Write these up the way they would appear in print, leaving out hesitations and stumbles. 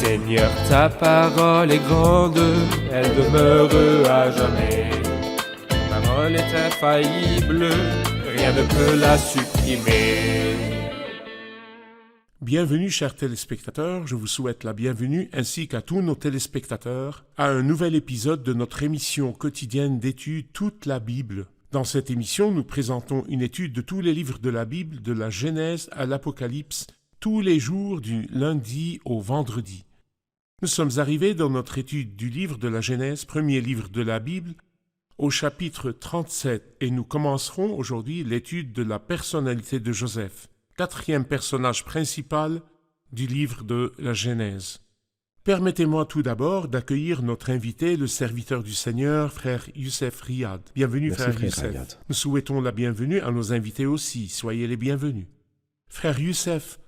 Seigneur, ta parole est grande, elle demeure à jamais. Ta parole est infaillible, rien ne peut la supprimer. Bienvenue, chers téléspectateurs, je vous souhaite la bienvenue ainsi qu'à tous nos téléspectateurs à un nouvel épisode de notre émission quotidienne d'études Toute la Bible. Dans cette émission, nous présentons une étude de tous les livres de la Bible, de la Genèse à l'Apocalypse, tous les jours du lundi au vendredi. Nous sommes arrivés dans notre étude du livre de la Genèse, premier livre de la Bible, au chapitre 37, et nous commencerons aujourd'hui l'étude de la personnalité de Joseph, quatrième personnage principal du livre de la Genèse. Permettez-moi tout d'abord d'accueillir notre invité, le serviteur du Seigneur, frère Youssef Riyad. Bienvenue, Merci, frère frère Youssef. Riyad. Nous souhaitons la bienvenue à nos invités aussi. Soyez les bienvenus. Frère Youssef,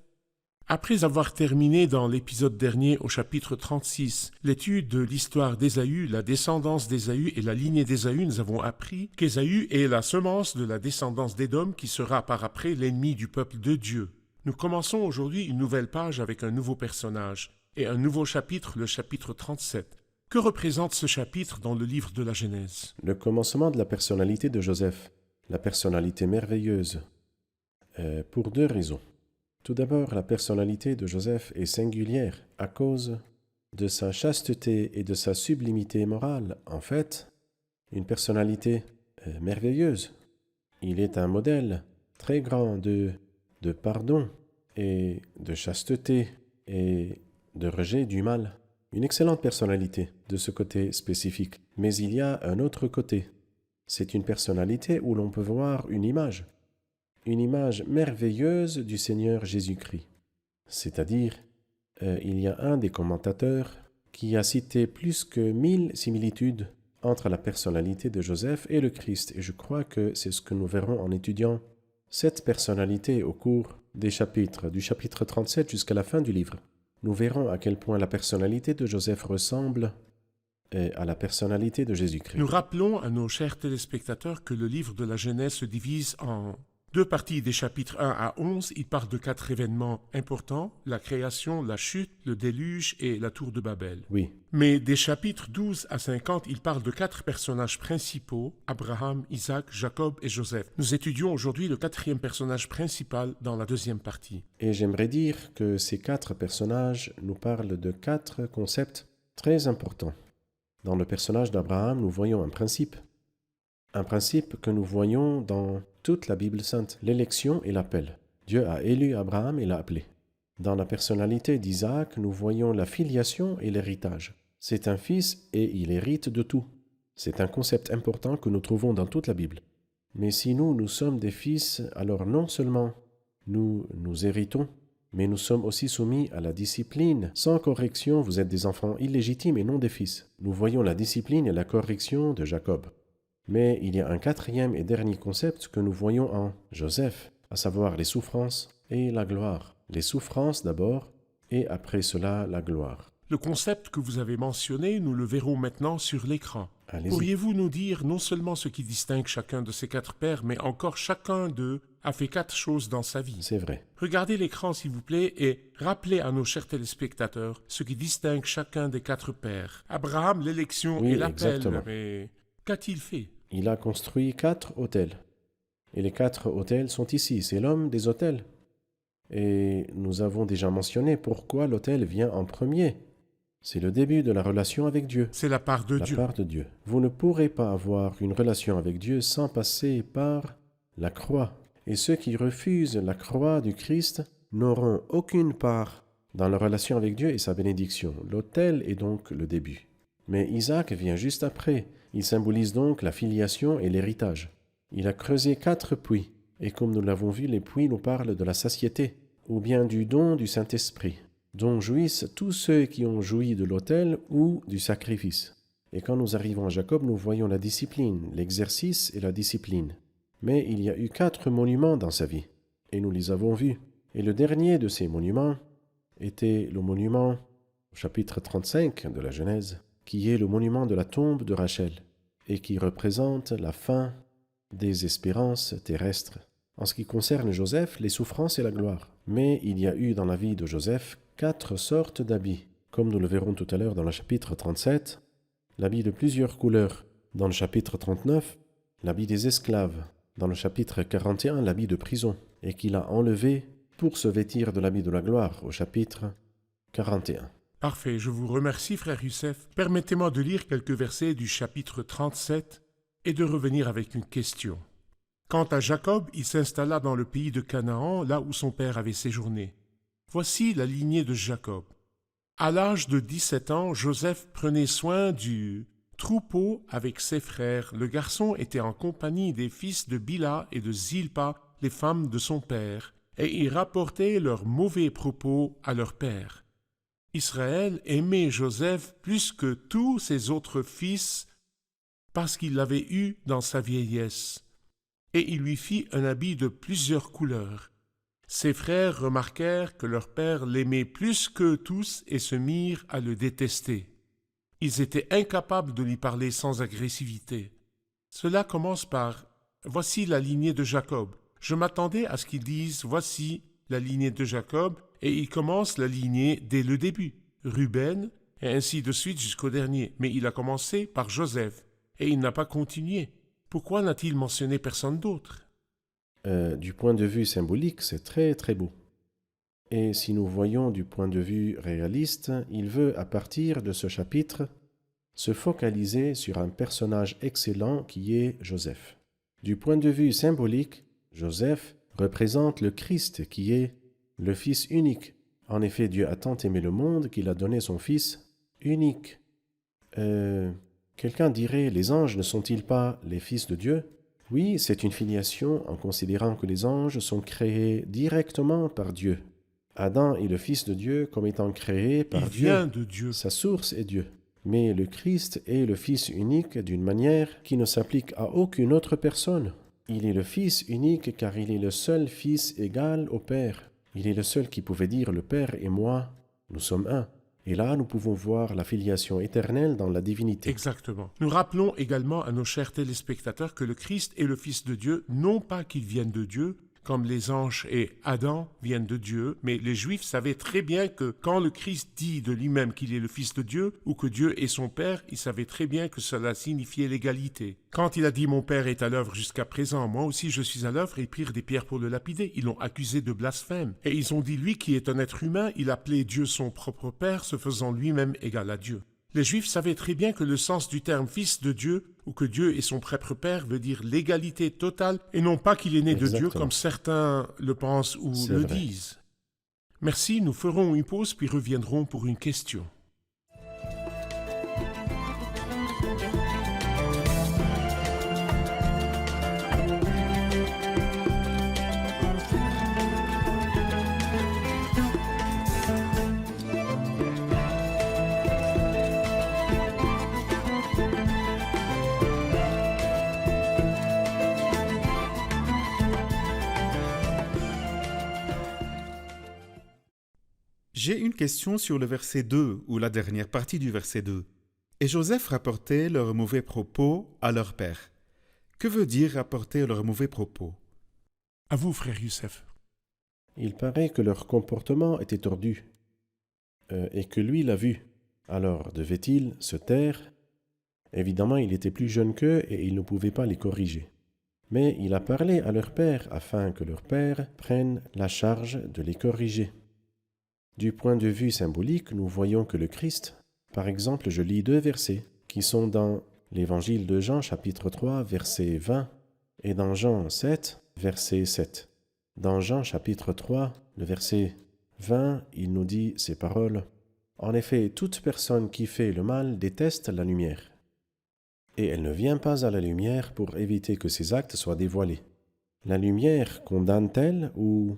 après avoir terminé dans l'épisode dernier au chapitre 36 l'étude de l'histoire d'Ésaü, la descendance d'Ésaü et la lignée d'Ésaü, nous avons appris qu'Ésaü est la semence de la descendance d'Édom qui sera par après l'ennemi du peuple de Dieu. Nous commençons aujourd'hui une nouvelle page avec un nouveau personnage et un nouveau chapitre, le chapitre 37. Que représente ce chapitre dans le livre de la Genèse? Le commencement de la personnalité de Joseph, la personnalité merveilleuse, pour deux raisons. Tout d'abord, la personnalité de Joseph est singulière à cause de sa chasteté et de sa sublimité morale. En fait, une personnalité merveilleuse. Il est un modèle très grand de pardon et de chasteté et de rejet du mal. Une excellente personnalité de ce côté spécifique. Mais il y a un autre côté. C'est une personnalité où l'on peut voir une image merveilleuse du Seigneur Jésus-Christ. C'est-à-dire, il y a un des commentateurs qui a cité plus que 1000 similitudes entre la personnalité de Joseph et le Christ, et je crois que c'est ce que nous verrons en étudiant cette personnalité au cours des chapitres, du chapitre 37 jusqu'à la fin du livre. Nous verrons à quel point la personnalité de Joseph ressemble à la personnalité de Jésus-Christ. Nous rappelons à nos chers téléspectateurs que le livre de la Genèse se divise en deux parties des chapitres 1 à 11. Il parle de 4 événements importants, la création, la chute, le déluge et la tour de Babel. Oui, Mais des chapitres 12 à 50, il parle de 4 personnages principaux, Abraham, Isaac, Jacob et Joseph. Nous étudions aujourd'hui le 4e personnage principal dans la deuxième partie. et j'aimerais dire que ces 4 personnages nous parlent de 4 concepts très importants. Dans le personnage d'Abraham, nous voyons un principe que nous voyons dans toute la Bible sainte, l'élection et l'appel. Dieu a élu Abraham et l'a appelé. Dans la personnalité d'Isaac, nous voyons la filiation et l'héritage. C'est un fils et il hérite de tout. C'est un concept important que nous trouvons dans toute la Bible. Mais si nous sommes des fils, alors non seulement nous héritons, mais nous sommes aussi soumis à la discipline. Sans correction, vous êtes des enfants illégitimes et non des fils. Nous voyons la discipline et la correction de Jacob. Mais il y a un 4e et dernier concept que nous voyons en Joseph, à savoir les souffrances et la gloire. Les souffrances d'abord, et après cela la gloire. Le concept que vous avez mentionné, nous le verrons maintenant sur l'écran. Allez-y. Pourriez-vous nous dire non seulement ce qui distingue chacun de ces 4 pères, mais encore chacun d'eux a fait 4 choses dans sa vie? C'est vrai. Regardez l'écran s'il vous plaît et rappelez à nos chers téléspectateurs ce qui distingue chacun des 4 pères. Abraham, l'élection Oui, et l'appel, exactement. mais qu'a-t-il fait? Il a construit 4 autels. Et les 4 autels sont ici. C'est l'homme des autels. Et nous avons déjà mentionné pourquoi l'autel vient en premier. C'est le début de la relation avec Dieu. C'est la part de Dieu. La part de Dieu. Vous ne pourrez pas avoir une relation avec Dieu sans passer par la croix. Et ceux qui refusent la croix du Christ n'auront aucune part dans la relation avec Dieu et sa bénédiction. L'autel est donc le début. Mais Isaac vient juste après. Il symbolise donc la filiation et l'héritage. Il a creusé 4 puits. Et comme nous l'avons vu, les puits nous parlent de la satiété, ou bien du don du Saint-Esprit, dont jouissent tous ceux qui ont joui de l'autel ou du sacrifice. Et quand nous arrivons à Jacob, nous voyons la discipline, l'exercice et la discipline. Mais il y a eu 4 monuments dans sa vie, et nous les avons vus. Et le dernier de ces monuments était le monument au chapitre 35 de la Genèse, qui est le monument de la tombe de Rachel, et qui représente la fin des espérances terrestres. En ce qui concerne Joseph, les souffrances et la gloire. Mais il y a eu dans la vie de Joseph 4 sortes d'habits, comme nous le verrons tout à l'heure dans le chapitre 37, l'habit de plusieurs couleurs dans le chapitre 39, l'habit des esclaves, dans le chapitre 41, l'habit de prison, et qu'il a enlevé pour se vêtir de l'habit de la gloire au chapitre 41. Parfait, je vous remercie, frère Youssef. Permettez-moi de lire quelques versets du chapitre 37 et de revenir avec une question. Quant à Jacob, il s'installa dans le pays de Canaan, là où son père avait séjourné. Voici la lignée de Jacob. À l'âge de 17 ans, Joseph prenait soin du troupeau avec ses frères. Le garçon était en compagnie des fils de Bila et de Zilpa, les femmes de son père, et ils rapportaient leurs mauvais propos à leur père. Israël aimait Joseph plus que tous ses autres fils parce qu'il l'avait eu dans sa vieillesse, et il lui fit un habit de plusieurs couleurs. Ses frères remarquèrent que leur père l'aimait plus que tous et se mirent à le détester. Ils étaient incapables de lui parler sans agressivité. Cela commence par « Voici la lignée de Jacob ». Je m'attendais à ce qu'ils disent « Voici la lignée de Jacob » et ils commencent la lignée dès le début. Ruben, et ainsi de suite jusqu'au dernier. Mais il a commencé par Joseph et il n'a pas continué. Pourquoi n'a-t-il mentionné personne d'autre? Du point de vue symbolique, c'est très très beau. Et si nous voyons du point de vue réaliste, il veut, à partir de ce chapitre, se focaliser sur un personnage excellent qui est Joseph. Du point de vue symbolique, Joseph représente le Christ qui est le Fils unique. En effet, Dieu a tant aimé le monde qu'il a donné son Fils unique. Quelqu'un dirait, les anges ne sont-ils pas les fils de Dieu? Oui, c'est une filiation en considérant que les anges sont créés directement par Dieu. Adam est le Fils de Dieu comme étant créé par Dieu. Il vient de Dieu. Sa source est Dieu. Mais le Christ est le Fils unique d'une manière qui ne s'applique à aucune autre personne. Il est le Fils unique car il est le seul Fils égal au Père. Il est le seul qui pouvait dire « Le Père et moi, nous sommes un ». Et là, nous pouvons voir la filiation éternelle dans la divinité. Exactement. Nous rappelons également à nos chers téléspectateurs que le Christ est le Fils de Dieu, non pas qu'il vienne de Dieu, comme les anges et Adam viennent de Dieu, mais les Juifs savaient très bien que quand le Christ dit de lui-même qu'il est le Fils de Dieu ou que Dieu est son Père, il savait très bien que cela signifiait l'égalité. Quand il a dit « Mon Père est à l'œuvre jusqu'à présent, moi aussi je suis à l'œuvre », ils prirent des pierres pour le lapider. Ils l'ont accusé de blasphème. Et ils ont dit « Lui qui est un être humain, il appelait Dieu son propre Père, se faisant lui-même égal à Dieu ». Les Juifs savaient très bien que le sens du terme « fils de Dieu » ou que Dieu est son propre Père veut dire l'égalité totale et non pas qu'il est né de Dieu comme certains le pensent ou le disent. Merci, nous ferons une pause puis reviendrons pour une question. J'ai une question sur le verset 2, ou la dernière partie du verset 2. Et Joseph rapportait leurs mauvais propos à leur père. Que veut dire rapporter leurs mauvais propos? À vous, frère Youssef. Il paraît que leur comportement était tordu, et que lui l'a vu. Alors devait-il se taire? Évidemment, il était plus jeune qu'eux et il ne pouvait pas les corriger. Mais il a parlé à leur père afin que leur père prenne la charge de les corriger. Du point de vue symbolique, nous voyons que le Christ, par exemple, je lis 2 versets qui sont dans l'évangile de Jean, chapitre 3, verset 20, et dans Jean 7, verset 7. Dans Jean, chapitre 3, le verset 20, il nous dit ces paroles. « En effet, toute personne qui fait le mal déteste la lumière, et elle ne vient pas à la lumière pour éviter que ses actes soient dévoilés. La lumière condamne-t-elle ou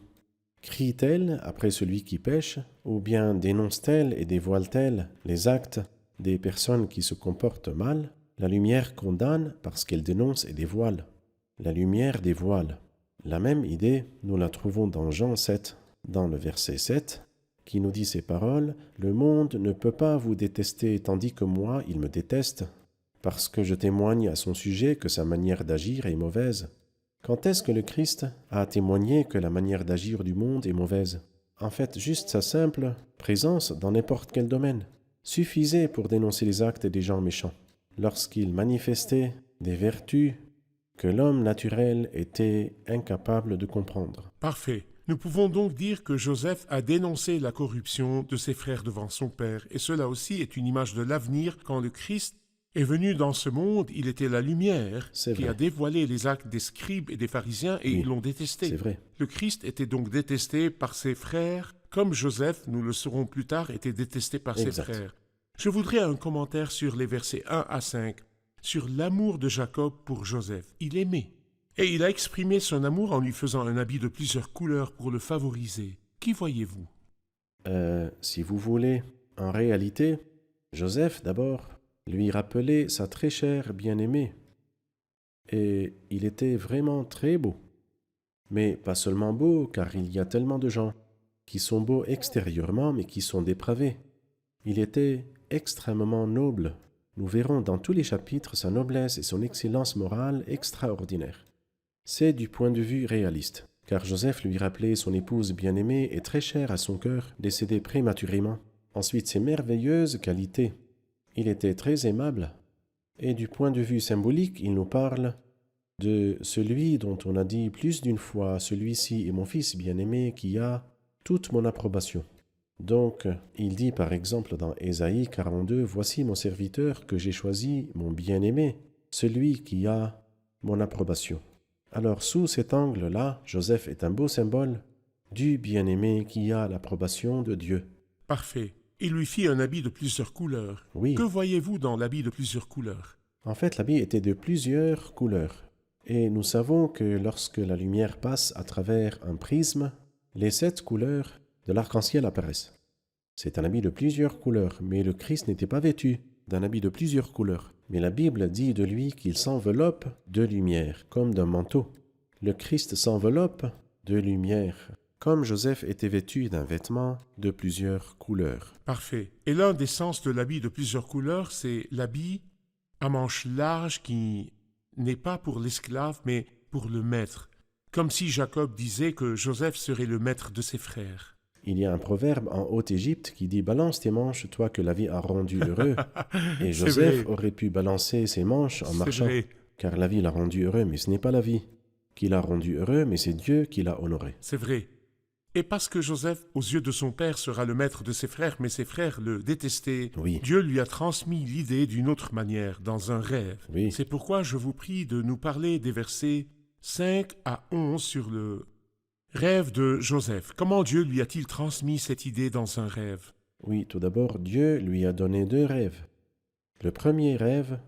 crie-t-elle après celui qui pêche, ou bien dénonce-t-elle et dévoile-t-elle les actes des personnes qui se comportent mal? La lumière condamne parce qu'elle dénonce et dévoile. La lumière dévoile. La même idée, nous la trouvons dans Jean 7, dans le verset 7, qui nous dit ces paroles, « Le monde ne peut pas vous détester tandis que moi, il me déteste, parce que je témoigne à son sujet que sa manière d'agir est mauvaise. » Quand est-ce que le Christ a témoigné que la manière d'agir du monde est mauvaise? En fait, juste sa simple présence dans n'importe quel domaine suffisait pour dénoncer les actes des gens méchants, lorsqu'ils manifestaient des vertus que l'homme naturel était incapable de comprendre. Parfait. Nous pouvons donc dire que Joseph a dénoncé la corruption de ses frères devant son père, et cela aussi est une image de l'avenir. Quand le Christ est venu dans ce monde, il était la lumière C'est qui vrai. a dévoilé les actes des scribes et des pharisiens, et Oui, ils l'ont détesté. C'est vrai. Le Christ était donc détesté par ses frères, comme Joseph, nous le saurons plus tard, était détesté par ses Exact. frères. Je voudrais un commentaire sur les versets 1 à 5, sur l'amour de Jacob pour Joseph. Il aimait. Et il a exprimé son amour en lui faisant un habit de plusieurs couleurs pour le favoriser. Qui voyez-vous? Si vous voulez, en réalité, Joseph, d'abord, lui rappelait sa très chère bien-aimée. Et il était vraiment très beau. Mais pas seulement beau, car il y a tellement de gens qui sont beaux extérieurement, mais qui sont dépravés. Il était extrêmement noble. Nous verrons dans tous les chapitres sa noblesse et son excellence morale extraordinaire. C'est du point de vue réaliste, car Joseph lui rappelait son épouse bien-aimée et très chère à son cœur, décédée prématurément. Ensuite, ses merveilleuses qualités. Il était très aimable. Et du point de vue symbolique, il nous parle de celui dont on a dit plus d'une fois, celui-ci est mon fils bien-aimé qui a toute mon approbation. Donc, il dit par exemple dans Ésaïe 42, « Voici mon serviteur que j'ai choisi, mon bien-aimé, celui qui a mon approbation. » Alors, sous cet angle-là, Joseph est un beau symbole du bien-aimé qui a l'approbation de Dieu. Parfait. Il lui fit un habit de plusieurs couleurs. Oui, Que voyez-vous dans l'habit de plusieurs couleurs? en fait, l'habit était de plusieurs couleurs. Et nous savons que lorsque la lumière passe à travers un prisme, les 7 couleurs de l'arc-en-ciel apparaissent. C'est un habit de plusieurs couleurs, mais le Christ n'était pas vêtu d'un habit de plusieurs couleurs. Mais la Bible dit de lui qu'il s'enveloppe de lumière, comme d'un manteau. Le Christ s'enveloppe de lumière, comme Joseph était vêtu d'un vêtement de plusieurs couleurs. Parfait. Et l'un des sens de l'habit de plusieurs couleurs, c'est l'habit à manches larges qui n'est pas pour l'esclave, mais pour le maître. Comme si Jacob disait que Joseph serait le maître de ses frères. Il y a un proverbe en Haute-Égypte qui dit « Balance tes manches, toi que la vie a rendu heureux. » Et C'est Joseph vrai. aurait pu balancer ses manches en C'est marchant, vrai, car la vie l'a rendu heureux, mais ce n'est pas la vie qui l'a rendu heureux, mais c'est Dieu qui l'a honoré. c'est vrai. Et parce que Joseph, aux yeux de son père, sera le maître de ses frères, mais ses frères le détestaient, Oui. Dieu lui a transmis l'idée d'une autre manière, dans un rêve. Oui. C'est pourquoi je vous prie de nous parler des versets 5 à 11 sur le rêve de Joseph. Comment Dieu lui a-t-il transmis cette idée dans un rêve? Oui, tout d'abord, Dieu lui a donné 2 rêves. Le premier rêve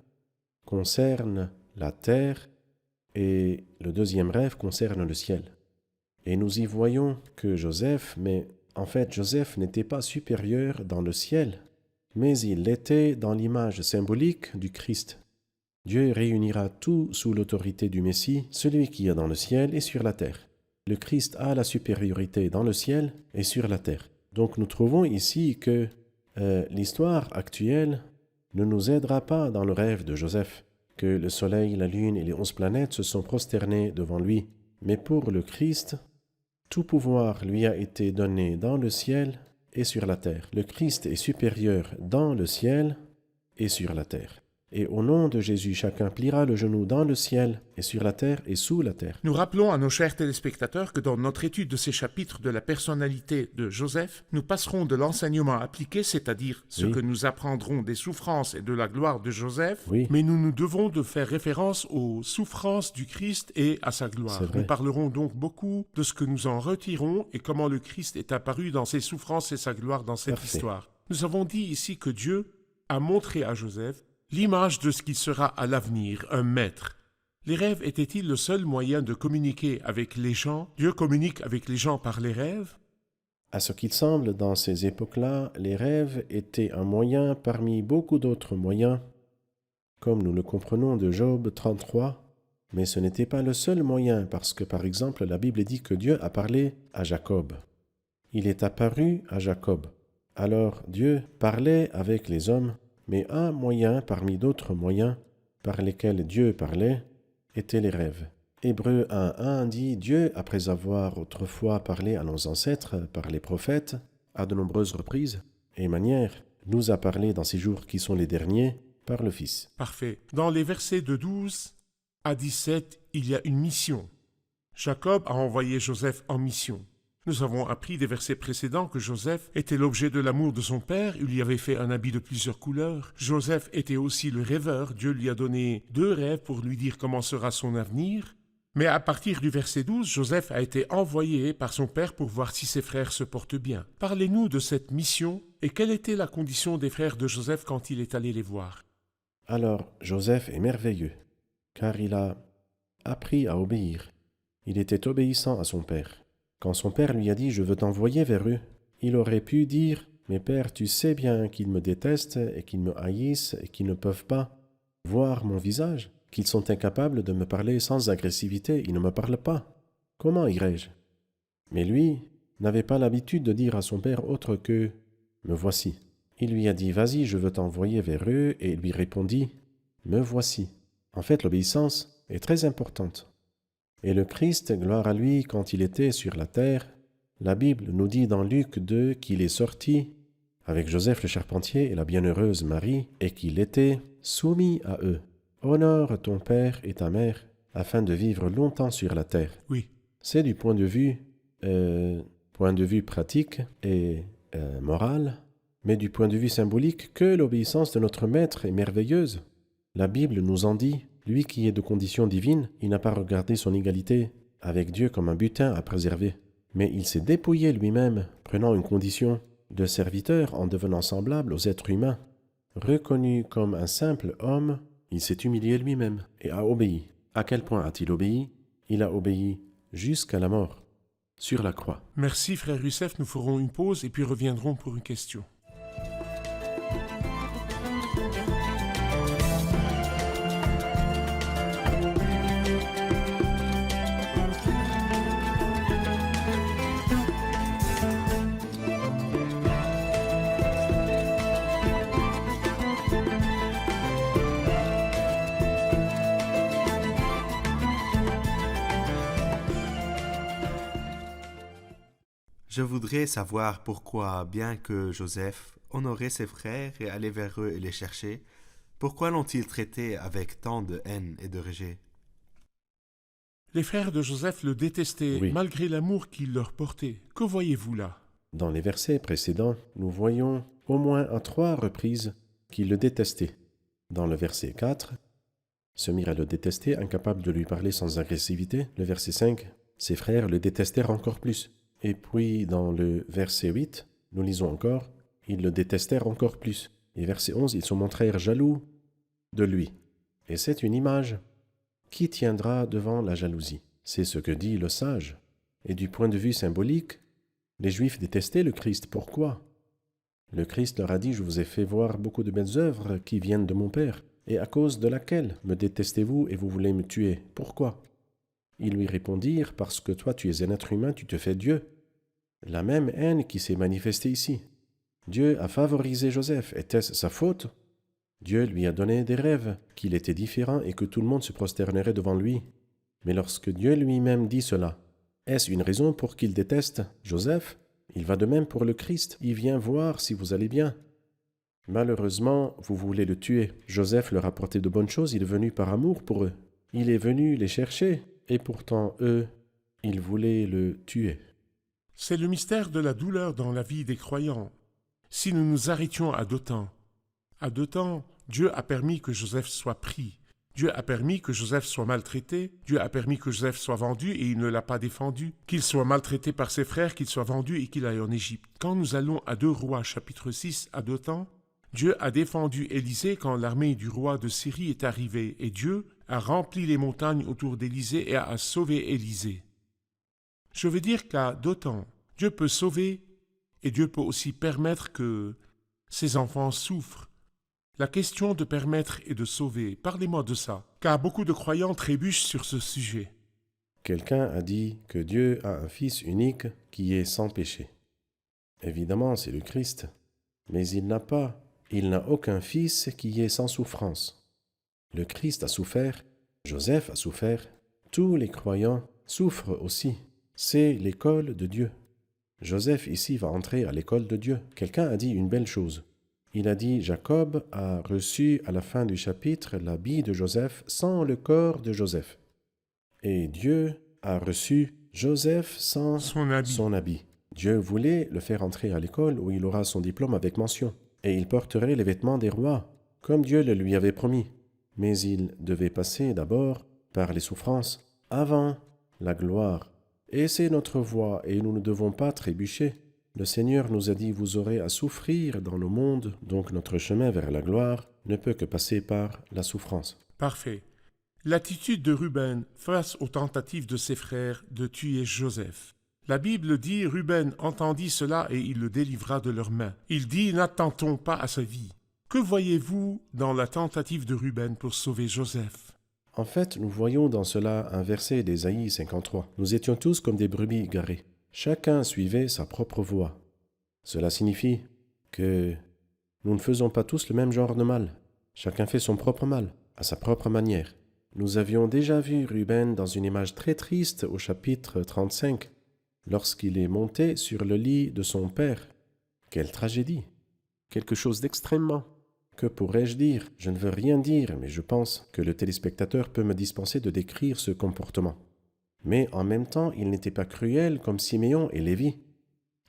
concerne la terre et le deuxième rêve concerne le ciel. Et nous y voyons que Joseph, mais en fait Joseph n'était pas supérieur dans le ciel, mais il l'était dans l'image symbolique du Christ. Dieu réunira tout sous l'autorité du Messie, celui qui est dans le ciel et sur la terre. Le Christ a la supériorité dans le ciel et sur la terre. Donc nous trouvons ici que l'histoire actuelle ne nous aidera pas dans le rêve de Joseph, que le soleil, la lune et les 11 planètes se sont prosternés devant lui. Mais pour le Christ, tout pouvoir lui a été donné dans le ciel et sur la terre. Le Christ est supérieur dans le ciel et sur la terre. Et au nom de Jésus, chacun pliera le genou dans le ciel et sur la terre et sous la terre. Nous rappelons à nos chers téléspectateurs que dans notre étude de ces chapitres de la personnalité de Joseph, nous passerons de l'enseignement appliqué, c'est-à-dire ce Oui. que nous apprendrons des souffrances et de la gloire de Joseph, Oui. mais nous devons de faire référence aux souffrances du Christ et à sa gloire. C'est vrai. Nous parlerons donc beaucoup de ce que nous en retirons et comment le Christ est apparu dans ses souffrances et sa gloire dans cette Parfait. histoire. Nous avons dit ici que Dieu a montré à Joseph l'image de ce qu'il sera à l'avenir, un maître. Les rêves étaient-ils le seul moyen de communiquer avec les gens? Dieu communique avec les gens par les rêves? À ce qu'il semble, dans ces époques-là, les rêves étaient un moyen parmi beaucoup d'autres moyens, comme nous le comprenons de Job 33, mais ce n'était pas le seul moyen, parce que, par exemple, la Bible dit que Dieu a parlé à Jacob. Il est apparu à Jacob. Alors Dieu parlait avec les hommes, mais un moyen parmi d'autres moyens par lesquels Dieu parlait étaient les rêves. Hébreux 1.1 dit « Dieu, après avoir autrefois parlé à nos ancêtres par les prophètes, à de nombreuses reprises et manières, nous a parlé dans ces jours qui sont les derniers par le Fils. » Parfait. Dans les versets de 12 à 17, il y a une mission. Jacob a envoyé Joseph en mission. Nous avons appris des versets précédents que Joseph était l'objet de l'amour de son père, il lui avait fait un habit de plusieurs couleurs. Joseph était aussi le rêveur, Dieu lui a donné 2 rêves pour lui dire comment sera son avenir. Mais à partir du verset 12, Joseph a été envoyé par son père pour voir si ses frères se portent bien. Parlez-nous de cette mission et quelle était la condition des frères de Joseph quand il est allé les voir. Alors Joseph est merveilleux, car il a appris à obéir. Il était obéissant à son père. Quand son père lui a dit « Je veux t'envoyer vers eux », il aurait pu dire « Mais père, tu sais bien qu'ils me détestent et qu'ils me haïssent et qu'ils ne peuvent pas voir mon visage, qu'ils sont incapables de me parler sans agressivité, ils ne me parlent pas. Comment irai-je » Mais lui n'avait pas l'habitude de dire à son père autre que « Me voici ». Il lui a dit « Vas-y, je veux t'envoyer vers eux » et il lui répondit « Me voici ». En fait, l'obéissance est très importante. Et le Christ, gloire à lui, quand il était sur la terre, la Bible nous dit dans Luc 2 qu'il est sorti avec Joseph le charpentier et la bienheureuse Marie et qu'il était soumis à eux. Honore ton père et ta mère afin de vivre longtemps sur la terre. Oui, C'est du point de vue pratique et moral, mais du point de vue symbolique que l'obéissance de notre Maître est merveilleuse. La Bible nous en dit, lui qui est de condition divine, il n'a pas regardé son égalité avec Dieu comme un butin à préserver, mais il s'est dépouillé lui-même, prenant une condition de serviteur en devenant semblable aux êtres humains. Reconnu comme un simple homme, il s'est humilié lui-même et a obéi. À quel point a-t-il obéi? Il a obéi jusqu'à la mort, sur la croix. merci frère Youssef, nous ferons une pause et puis reviendrons pour une question. Je voudrais savoir pourquoi, bien que Joseph honorait ses frères et allait vers eux et les chercher, pourquoi l'ont-ils traité avec tant de haine et de rejet? Les frères de Joseph le détestaient Oui. malgré l'amour qu'il leur portait. Que voyez-vous là? Dans les versets précédents, nous voyons au moins à 3 reprises qu'il le détestait. Dans le verset 4, se mirent à le détester, incapable de lui parler sans agressivité. Le verset 5, ses frères le détestèrent encore plus. Et puis dans le verset 8, nous lisons encore, ils le détestèrent encore plus. Et verset 11, ils se montrèrent jaloux de lui. Et c'est une image. Qui tiendra devant la jalousie? C'est ce que dit le sage. Et du point de vue symbolique, les Juifs détestaient le Christ. Pourquoi? Le Christ leur a dit « Je vous ai fait voir beaucoup de belles œuvres qui viennent de mon Père. Et à cause de laquelle me détestez-vous et vous voulez me tuer? Pourquoi ?» Ils lui répondirent « Parce que toi tu es un être humain, tu te fais Dieu. » La même haine qui s'est manifestée ici. Dieu a favorisé Joseph. Était-ce sa faute? Dieu lui a donné des rêves, qu'il était différent et que tout le monde se prosternerait devant lui. Mais lorsque Dieu lui-même dit cela, est-ce une raison pour qu'il déteste Joseph? Il va de même pour le Christ. Il vient voir si vous allez bien. Malheureusement, vous voulez le tuer. Joseph leur a apporté de bonnes choses, il est venu par amour pour eux. Il est venu les chercher, et pourtant eux, ils voulaient le tuer. C'est le mystère de la douleur dans la vie des croyants. Si nous nous arrêtions à Dothan, Dieu a permis que Joseph soit pris. Dieu a permis que Joseph soit maltraité. Dieu a permis que Joseph soit vendu et il ne l'a pas défendu. Qu'il soit maltraité par ses frères, qu'il soit vendu et qu'il aille en Égypte. Quand nous allons à 2 Rois chapitre 6 à Dothan, Dieu a défendu Élisée quand l'armée du roi de Syrie est arrivée et Dieu a rempli les montagnes autour d'Élisée et a sauvé Élisée. Je veux dire qu'à Dothan, Dieu peut sauver et Dieu peut aussi permettre que ses enfants souffrent. La question de permettre et de sauver, parlez-moi de ça, car beaucoup de croyants trébuchent sur ce sujet. Quelqu'un a dit que Dieu a un Fils unique qui est sans péché. Évidemment, c'est le Christ, mais il n'a aucun Fils qui est sans souffrance. Le Christ a souffert, Joseph a souffert, Tous les croyants souffrent aussi. C'est l'école de Dieu. Joseph ici va entrer à l'école de Dieu. Quelqu'un a dit une belle chose. Il a dit Jacob a reçu à la fin du chapitre l'habit de Joseph sans le corps de Joseph. Et Dieu a reçu Joseph sans Son habit. Dieu voulait le faire entrer à l'école où il aura son diplôme avec mention. Et il porterait les vêtements des rois, comme Dieu le lui avait promis. Mais il devait passer d'abord par les souffrances, avant la gloire. Et c'est notre voie, et nous ne devons pas trébucher. Le Seigneur nous a dit, vous aurez à souffrir dans le monde, donc notre chemin vers la gloire ne peut que passer par la souffrance. Parfait. L'attitude de Ruben face aux tentatives de ses frères de tuer Joseph. La Bible dit, Ruben entendit cela et il le délivra de leurs mains. Il dit, n'attentons pas à sa vie. Que voyez-vous dans la tentative de Ruben pour sauver Joseph? En fait, nous voyons dans cela un verset d'Ésaïe 53. Nous étions tous comme des brebis égarées. Chacun suivait sa propre voie. Cela signifie que nous ne faisons pas tous le même genre de mal. Chacun fait son propre mal, à sa propre manière. Nous avions déjà vu Ruben dans une image très triste au chapitre 35, lorsqu'il est monté sur le lit de son père. Quelle tragédie! Quelque chose d'extrêmement. Que pourrais-je dire? Je ne veux rien dire, mais je pense que le téléspectateur peut me dispenser de décrire ce comportement. Mais en même temps, il n'était pas cruel comme Siméon et Lévi.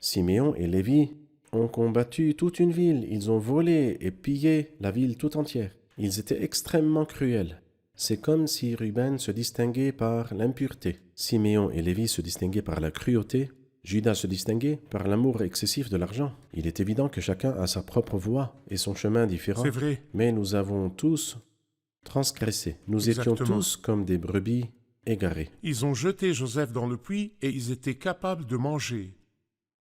Siméon et Lévi ont combattu toute une ville, ils ont volé et pillé la ville tout entière. Ils étaient extrêmement cruels. C'est comme si Ruben se distinguait par l'impureté. Siméon et Lévi se distinguaient par la cruauté. Judas se distinguait par l'amour excessif de l'argent. Il est évident que chacun a sa propre voie et son chemin différent. C'est vrai. Mais nous avons tous transgressé. Nous étions Exactement. tous comme des brebis égarées. Ils ont jeté Joseph dans le puits et ils étaient capables de manger.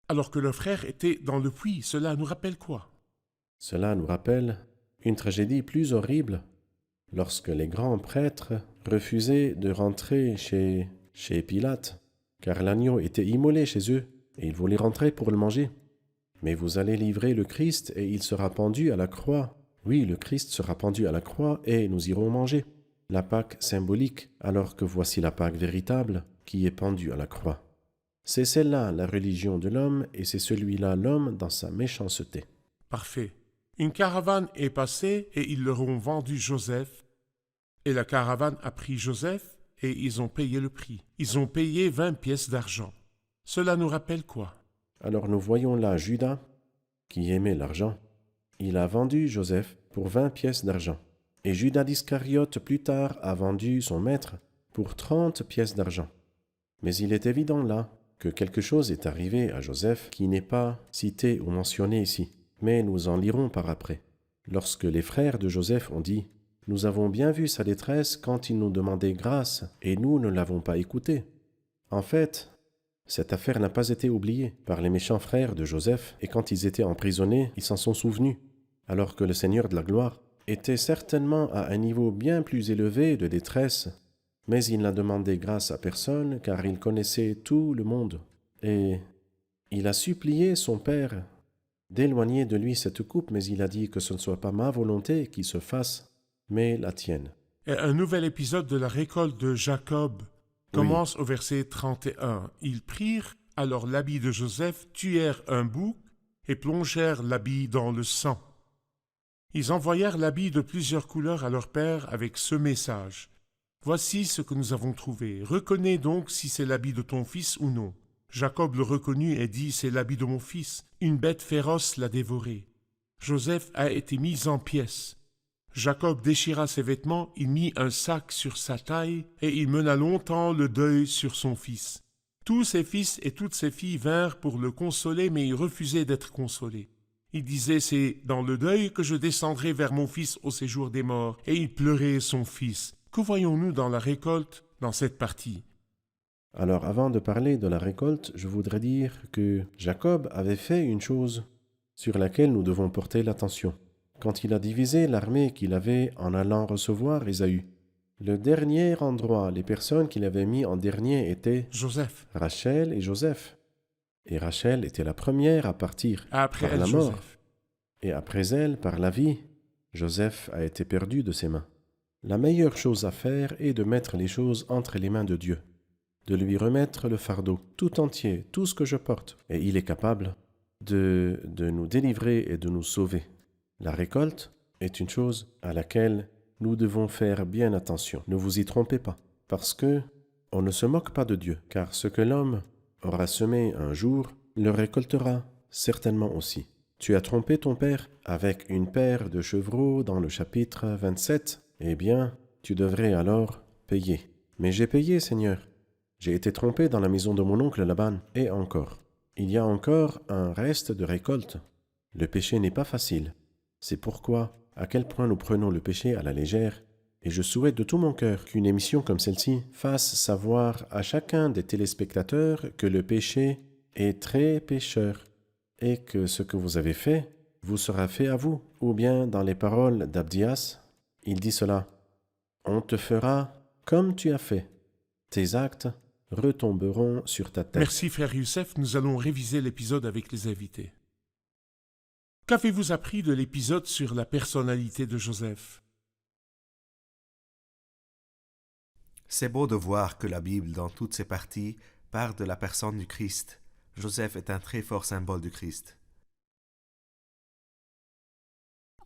Alors que leur frère était dans le puits, cela nous rappelle quoi? Cela nous rappelle une tragédie plus horrible lorsque les grands prêtres refusaient de rentrer chez Pilate, car l'agneau était immolé chez eux et ils voulaient rentrer pour le manger. Mais vous allez livrer le Christ et il sera pendu à la croix. Oui, le Christ sera pendu à la croix et nous irons manger. La Pâque symbolique, alors que voici la Pâque véritable qui est pendue à la croix. C'est celle-là la religion de l'homme et c'est celui-là l'homme dans sa méchanceté. Parfait. Une caravane est passée et ils leur ont vendu Joseph. Et la caravane a pris Joseph et ils ont payé le prix. Ils ont payé 20 pièces d'argent. Cela nous rappelle quoi? Alors nous voyons là Judas, qui aimait l'argent. Il a vendu Joseph pour 20 pièces d'argent. Et Judas d'Iscariote plus tard a vendu son maître pour 30 pièces d'argent. Mais il est évident là que quelque chose est arrivé à Joseph qui n'est pas cité ou mentionné ici. Mais nous en lirons par après. Lorsque les frères de Joseph ont dit « Nous avons bien vu sa détresse quand il nous demandait grâce, et nous ne l'avons pas écouté. » En fait, cette affaire n'a pas été oubliée par les méchants frères de Joseph, et quand ils étaient emprisonnés, ils s'en sont souvenus, alors que le Seigneur de la gloire était certainement à un niveau bien plus élevé de détresse, mais il n'a demandé grâce à personne, car il connaissait tout le monde. Et il a supplié son Père d'éloigner de lui cette coupe, mais il a dit que ce ne soit pas ma volonté qui se fasse, mais la tienne. Et un nouvel épisode de la récolte de Jacob commence au verset 31. Ils prirent alors l'habit de Joseph, tuèrent un bouc et plongèrent l'habit dans le sang. Ils envoyèrent l'habit de plusieurs couleurs à leur père avec ce message. Voici ce que nous avons trouvé. Reconnais donc si c'est l'habit de ton fils ou non. Jacob le reconnut et dit, c'est l'habit de mon fils. Une bête féroce l'a dévoré. Joseph a été mis en pièces. Jacob déchira ses vêtements, il mit un sac sur sa taille, et il mena longtemps le deuil sur son fils. Tous ses fils et toutes ses filles vinrent pour le consoler, mais il refusait d'être consolé. Il disait, c'est dans le deuil que je descendrai vers mon fils au séjour des morts, et il pleurait son fils. Que voyons-nous dans la récolte, dans cette partie? Alors, avant de parler de la récolte, je voudrais dire que Jacob avait fait une chose sur laquelle nous devons porter l'attention. Quand il a divisé l'armée qu'il avait en allant recevoir Ésaü, le dernier endroit, les personnes qu'il avait mis en dernier étaient Joseph. Rachel et Joseph. Et Rachel était la première à partir Après par elle, la mort. Joseph. Et après elle, par la vie, Joseph a été perdu de ses mains. La meilleure chose à faire est de mettre les choses entre les mains de Dieu, de lui remettre le fardeau tout entier, tout ce que je porte, et il est capable de nous délivrer et de nous sauver. La récolte est une chose à laquelle nous devons faire bien attention. Ne vous y trompez pas, parce que on ne se moque pas de Dieu, car ce que l'homme aura semé un jour, le récoltera certainement aussi. Tu as trompé ton père avec une paire de chevreaux dans le chapitre 27. Eh bien, tu devrais alors payer. Mais j'ai payé, Seigneur. J'ai été trompé dans la maison de mon oncle Laban. Et encore, il y a encore un reste de récolte. Le péché n'est pas facile. C'est pourquoi, à quel point nous prenons le péché à la légère. Et je souhaite de tout mon cœur qu'une émission comme celle-ci fasse savoir à chacun des téléspectateurs que le péché est très pécheur et que ce que vous avez fait vous sera fait à vous. Ou bien, dans les paroles d'Abdias, il dit cela: « On te fera comme tu as fait. Tes actes retomberont sur ta tête. » Merci frère Youssef, nous allons réviser l'épisode avec les invités. Qu'avez-vous appris de l'épisode sur la personnalité de Joseph? C'est beau de voir que la Bible, dans toutes ses parties, parle de la personne du Christ. Joseph est un très fort symbole du Christ.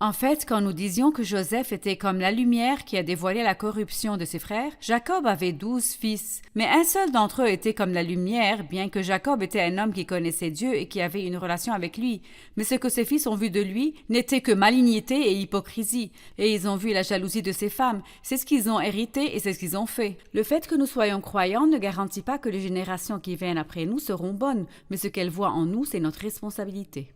En fait, quand nous disions que Joseph était comme la lumière qui a dévoilé la corruption de ses frères, Jacob avait 12 fils, mais un seul d'entre eux était comme la lumière, bien que Jacob était un homme qui connaissait Dieu et qui avait une relation avec lui. Mais ce que ses fils ont vu de lui n'était que malignité et hypocrisie, et ils ont vu la jalousie de ses femmes. C'est ce qu'ils ont hérité et c'est ce qu'ils ont fait. Le fait que nous soyons croyants ne garantit pas que les générations qui viennent après nous seront bonnes, mais ce qu'elles voient en nous, c'est notre responsabilité.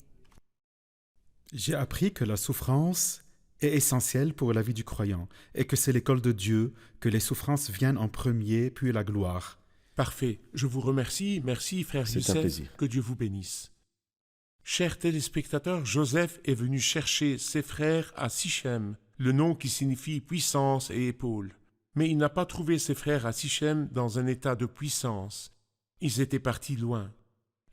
J'ai appris que la souffrance est essentielle pour la vie du croyant et que c'est l'école de Dieu, que les souffrances viennent en premier, puis la gloire. Parfait, je vous remercie. Merci frère C'est un Youssef, plaisir. que Dieu vous bénisse. Chers téléspectateurs, Joseph est venu chercher ses frères à Sichem, le nom qui signifie puissance et épaule. Mais il n'a pas trouvé ses frères à Sichem dans un état de puissance. Ils étaient partis loin.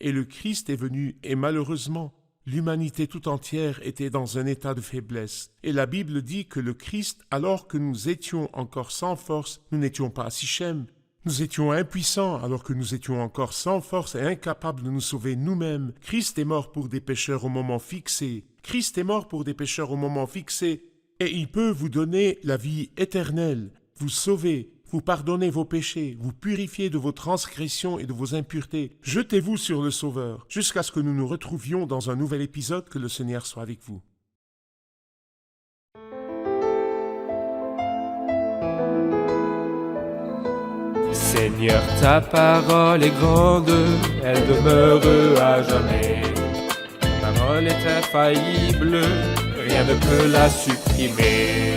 Et le Christ est venu, et malheureusement, l'humanité tout entière était dans un état de faiblesse. Et la Bible dit que le Christ, alors que nous étions encore sans force, nous n'étions pas à Sichem. Nous étions impuissants alors que nous étions encore sans force et incapables de nous sauver nous-mêmes. Christ est mort pour des pécheurs au moment fixé. Christ est mort pour des pécheurs au moment fixé. Et il peut vous donner la vie éternelle, vous sauver, vous pardonner vos péchés, vous purifier de vos transgressions et de vos impuretés. Jetez-vous sur le Sauveur, jusqu'à ce que nous nous retrouvions dans un nouvel épisode. Que le Seigneur soit avec vous. Seigneur, ta parole est grande, elle demeure à jamais. Ta parole est infaillible, rien ne peut la supprimer.